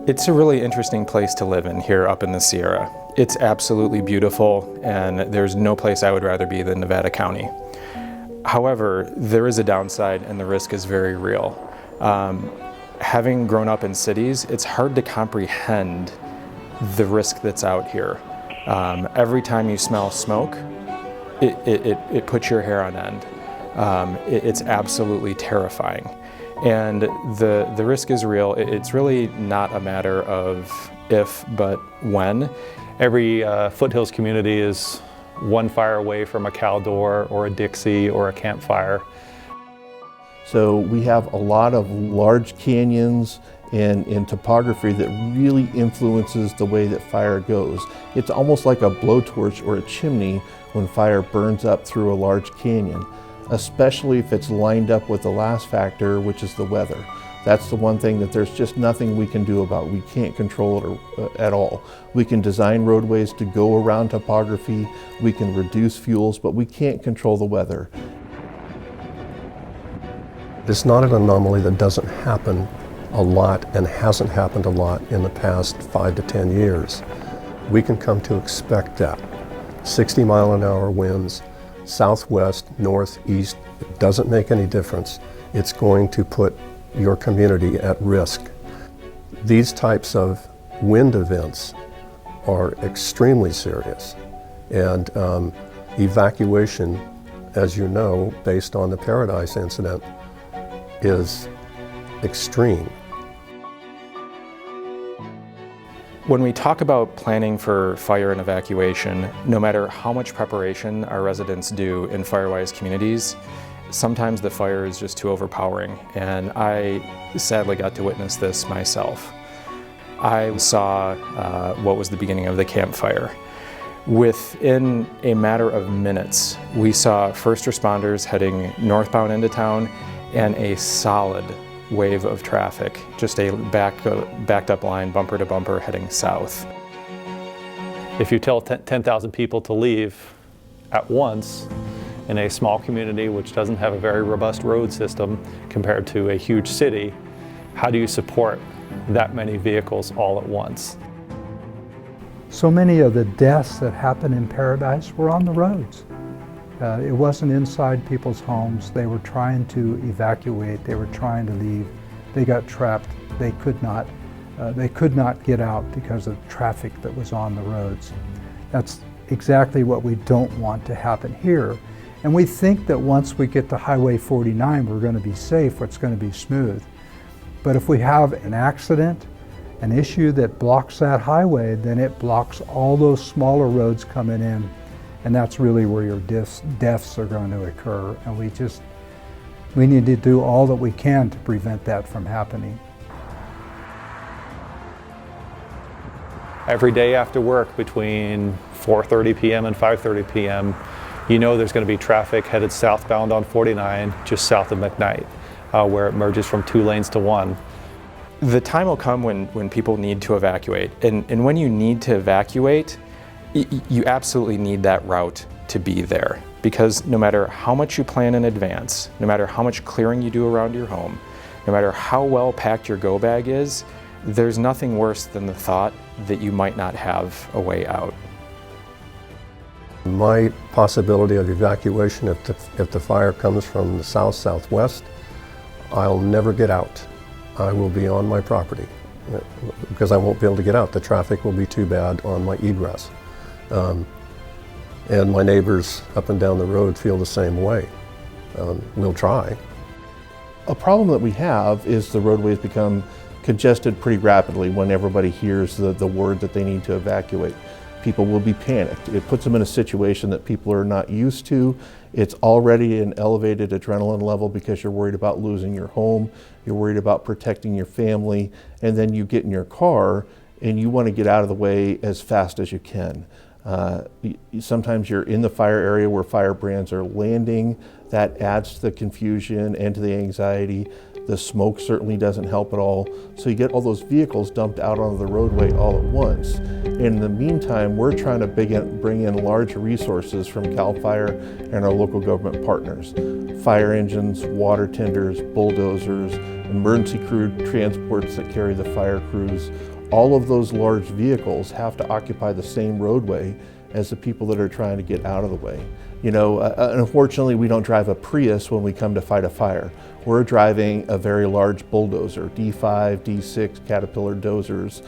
It's a really interesting place to live in here up in the Sierra. It's absolutely beautiful, and there's no place I would rather be than Nevada County. However, there is a downside and the risk is very real. Having grown up in cities, it's hard to comprehend the risk that's out here. Every time you smell smoke, it puts your hair on end. It's absolutely terrifying. And the risk is real. It's really not a matter of if, but when. Every foothills community is one fire away from a Caldor or a Dixie or a campfire. So we have a lot of large canyons and topography that really influences the way that fire goes. It's almost like a blowtorch or a chimney when fire burns up through a large canyon, especially if it's lined up with the last factor, which is the weather. That's the one thing that there's just nothing we can do about. We can't control it at all. We can design roadways to go around topography, we can reduce fuels, but we can't control the weather. It's not an anomaly that doesn't happen a lot and hasn't happened a lot in the past 5 to 10 years. We can come to expect that. 60-mile-an-hour winds, southwest, northeast, it doesn't make any difference. It's going to put your community at risk. These types of wind events are extremely serious, and evacuation, as you know, based on the Paradise incident, is extreme. When we talk about planning for fire and evacuation, no matter how much preparation our residents do in Firewise communities, sometimes the fire is just too overpowering, and I sadly got to witness this myself. I saw what was the beginning of the campfire. Within a matter of minutes, we saw first responders heading northbound into town and a solid wave of traffic, just a backed up line, bumper to bumper, heading south. If you tell 10,000 people to leave at once in a small community which doesn't have a very robust road system compared to a huge city, how do you support that many vehicles all at once? So many of the deaths that happened in Paradise were on the roads. It wasn't inside people's homes. They were trying to evacuate. They were trying to leave. They got trapped. They could not get out because of traffic that was on the roads. That's exactly what we don't want to happen here. And we think that once we get to Highway 49, we're going to be safe, it's going to be smooth. But if we have an accident, an issue that blocks that highway, then it blocks all those smaller roads coming in. And that's really where your deaths are going to occur. And we need to do all that we can to prevent that from happening. Every day after work between 4:30 p.m. and 5:30 p.m., you know there's going to be traffic headed southbound on 49 just south of McKnight, where it merges from 2 lanes to 1. The time will come when people need to evacuate. And when you need to evacuate, you absolutely need that route to be there, because no matter how much you plan in advance, no matter how much clearing you do around your home, no matter how well packed your go bag is, there's nothing worse than the thought that you might not have a way out. My possibility of evacuation if the fire comes from the south-southwest, I'll never get out. I will be on my property because I won't be able to get out. The traffic will be too bad on my egress. And my neighbors up and down the road feel the same way. We'll try. A problem that we have is the roadways become congested pretty rapidly when everybody hears the word that they need to evacuate. People will be panicked. It puts them in a situation that people are not used to. It's already an elevated adrenaline level because you're worried about losing your home, you're worried about protecting your family, and then you get in your car and you want to get out of the way as fast as you can. Sometimes you're in the fire area where fire brands are landing. That adds to the confusion and to the anxiety. The smoke certainly doesn't help at all. So you get all those vehicles dumped out onto the roadway all at once. In the meantime, we're trying to bring in large resources from CAL FIRE and our local government partners. Fire engines, water tenders, bulldozers, emergency crew transports that carry the fire crews. all of those large vehicles have to occupy the same roadway as the people that are trying to get out of the way. You know, unfortunately, we don't drive a Prius when we come to fight a fire. We're driving a very large bulldozer, D5, D6 Caterpillar dozers,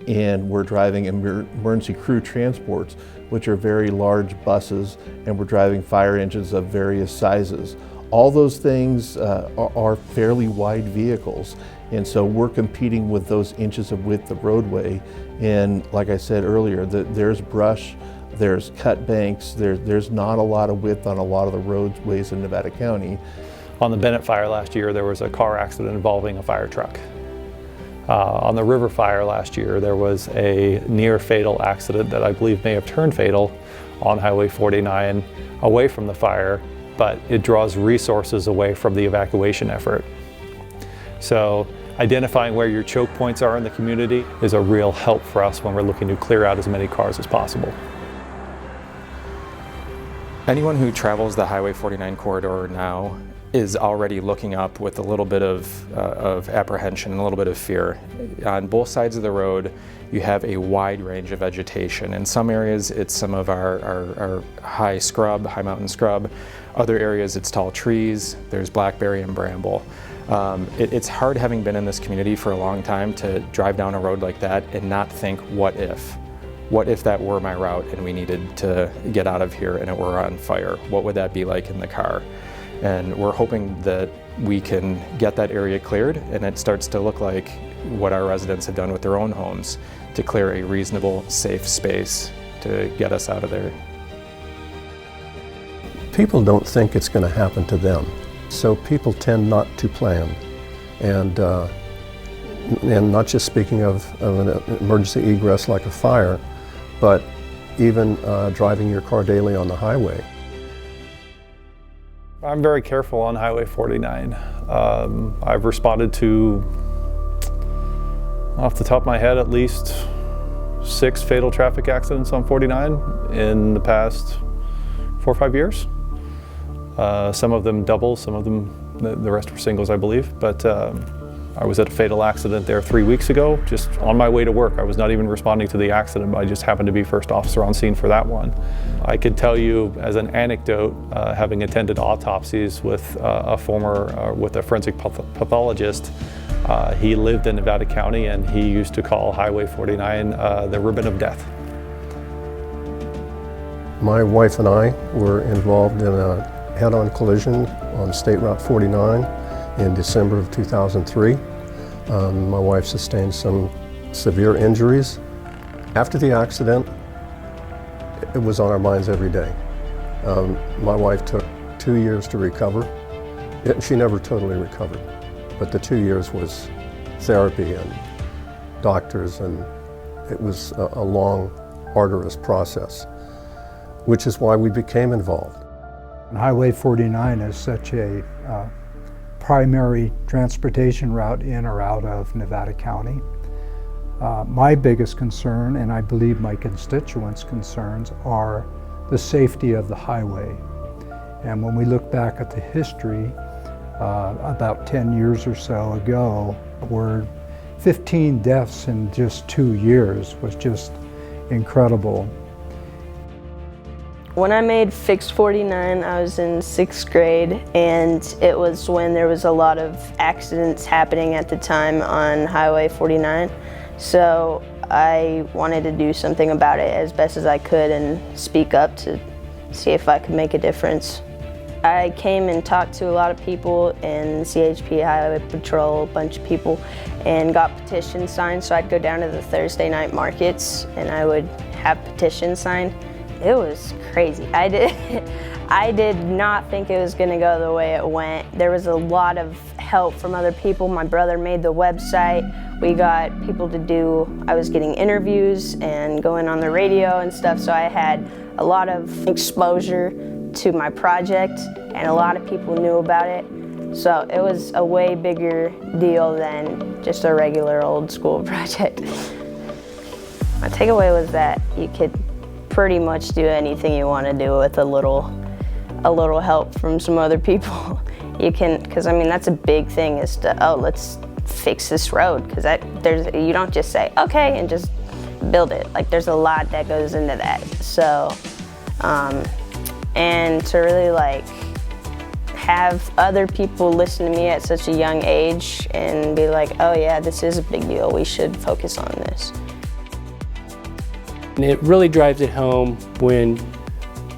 and we're driving emergency crew transports, which are very large buses, and we're driving fire engines of various sizes. All those things are fairly wide vehicles, and so we're competing with those inches of width of roadway. And like I said earlier, there's brush, there's cut banks, there's not a lot of width on a lot of the roadways in Nevada County. On the Bennett fire last year, there was a car accident involving a fire truck. On the River fire last year, there was a near fatal accident that I believe may have turned fatal on Highway 49 away from the fire, but it draws resources away from the evacuation effort. So identifying where your choke points are in the community is a real help for us when we're looking to clear out as many cars as possible. Anyone who travels the Highway 49 corridor now is already looking up with a little bit of apprehension and a little bit of fear. On both sides of the road, you have a wide range of vegetation. In some areas, it's some of our high scrub, high mountain scrub. Other areas, it's tall trees. There's blackberry and bramble. It's hard, having been in this community for a long time, to drive down a road like that and not think, what if? What if that were my route and we needed to get out of here and it were on fire? What would that be like in the car? And we're hoping that we can get that area cleared and it starts to look like what our residents have done with their own homes, to clear a reasonable, safe space to get us out of there. People don't think it's going to happen to them, so people tend not to plan. And not just speaking of an emergency egress like a fire, but even driving your car daily on the highway. I'm very careful on Highway 49. I've responded to, off the top of my head, at least 6 fatal traffic accidents on 49 in the past 4 or 5 years. Some of them doubles, some of them, the rest were singles, I believe. But I was at a fatal accident there 3 weeks ago, just on my way to work. I was not even responding to the accident, but I just happened to be first officer on scene for that one. I could tell you as an anecdote, having attended autopsies with a forensic pathologist, he lived in Nevada County and he used to call Highway 49 the ribbon of death. My wife and I were involved in a head-on collision on State Route 49 in December of 2003. My wife sustained some severe injuries. After the accident, it was on our minds every day. My wife took 2 years to recover. She never totally recovered, but the 2 years was therapy and doctors, and it was a long, arduous process, which is why we became involved. Highway 49 is such a primary transportation route in or out of Nevada County. My biggest concern, and I believe my constituents' concerns, are the safety of the highway. And when we look back at the history, about 10 years or so ago, where 15 deaths in just 2 years was just incredible. When I made Fixed 49, I was in 6th grade, and it was when there was a lot of accidents happening at the time on Highway 49. So I wanted to do something about it as best as I could and speak up to see if I could make a difference. I came and talked to a lot of people in CHP Highway Patrol, a bunch of people, and got petitions signed. So I'd go down to the Thursday night markets and I would have petitions signed. It was crazy. I did not think it was going to go the way it went. There was a lot of help from other people. My brother made the website. We got people to I was getting interviews and going on the radio and stuff, so I had a lot of exposure to my project and a lot of people knew about it. So it was a way bigger deal than just a regular old school project. My takeaway was that you could pretty much do anything you want to do with a little help from some other people. You can, because I mean that's a big thing, is to, oh, let's fix this road, because you don't just say, okay, and just build it. Like, there's a lot that goes into that. So, and to really like have other people listen to me at such a young age and be like, oh yeah, this is a big deal, we should focus on this. And it really drives it home when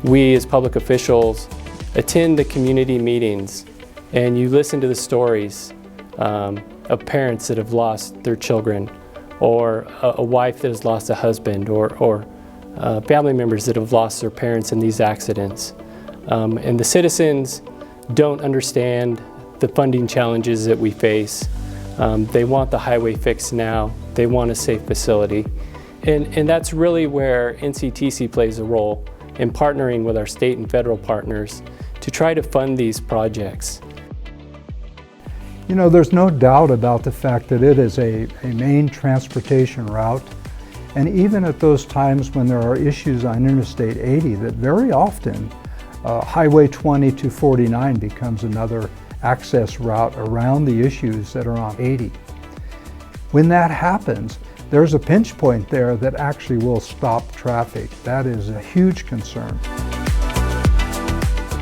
we as public officials attend the community meetings and you listen to the stories of parents that have lost their children, or a wife that has lost a husband, or family members that have lost their parents in these accidents. And the citizens don't understand the funding challenges that we face. They want the highway fixed now. They want a safe facility. And that's really where NCTC plays a role in partnering with our state and federal partners to try to fund these projects. You know, there's no doubt about the fact that it is a main transportation route. And even at those times when there are issues on Interstate 80, that very often Highway 20 to 49 becomes another access route around the issues that are on 80. When that happens, there's a pinch point there that actually will stop traffic. That is a huge concern.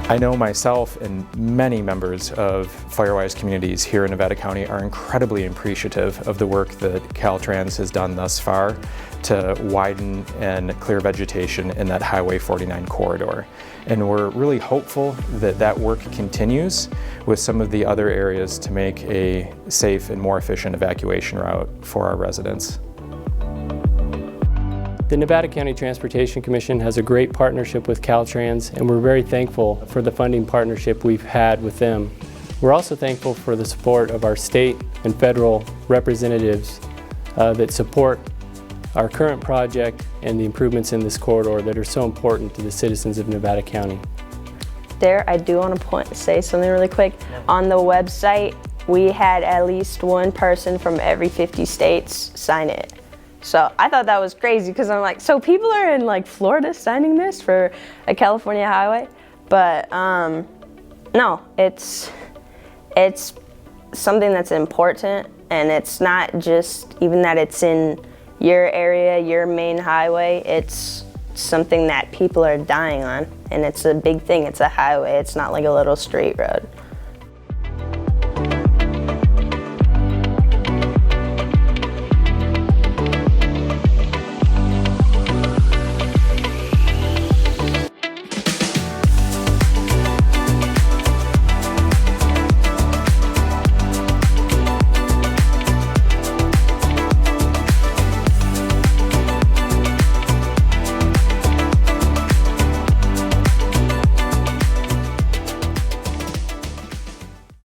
I know myself and many members of Firewise communities here in Nevada County are incredibly appreciative of the work that Caltrans has done thus far to widen and clear vegetation in that Highway 49 corridor. And we're really hopeful that that work continues with some of the other areas to make a safe and more efficient evacuation route for our residents. The Nevada County Transportation Commission has a great partnership with Caltrans, and we're very thankful for the funding partnership we've had with them. We're also thankful for the support of our state and federal representatives that support our current project and the improvements in this corridor that are so important to the citizens of Nevada County. There, I do want to say something really quick. On the website, we had at least one person from every 50 states sign it. So I thought that was crazy, because I'm like, so people are in like Florida signing this for a California highway? But no, it's something that's important, and it's not just even that it's in your area, your main highway. It's something that people are dying on, and it's a big thing. It's a highway. It's not like a little straight road.